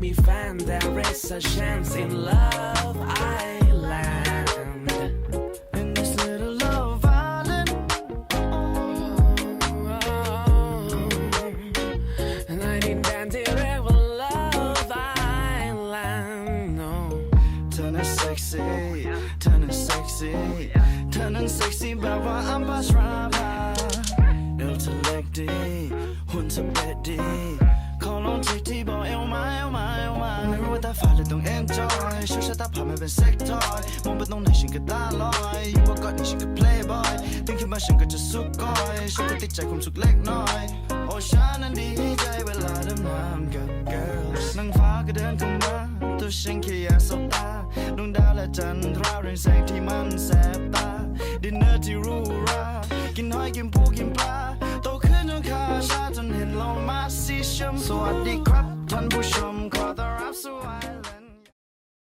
มีแฟน there is a chance in love island in this little love island and I need that forever love island no เธอนั้นเซ็กซี่เธอนั้นเซ็กซี่เธอนั้นเซ็กซี่แบบว่าอัมพาชราภาเอวเธอเล็กดีหุ่นเธอเป๊ะดีขอลองทีที่บอกเอวมาเอวมาเอวมาไม่รู้ว่าตาฟ้าหรือต้อง enjoy โชว์ชะตาผ่านมาเป็นเซ็กทอยมองไปตรงไหนฉันก็ตาลอยอยู่ว่าก่อนนี้ฉันก็ playboy ตื่นขึ้นมาฉันก็จะสุกก้อยฉันก็ติดใจความสุขเล็กน้อยโอ้ฉันนั้นดีใจเวลาดำน้ำกับ girls นางฟ้าก็เดินเข้ามาตัวฉันแค่อยากสบตาดวงดาวและจันทราเรืองแสงที่มันแสบตาดินเนอร์ที่หรูหรากินหอยกินปูกินปลาโตขึ้นจนขาชาจนเห็นเรามาสีชมสวัสดีครับท่านผู้ชม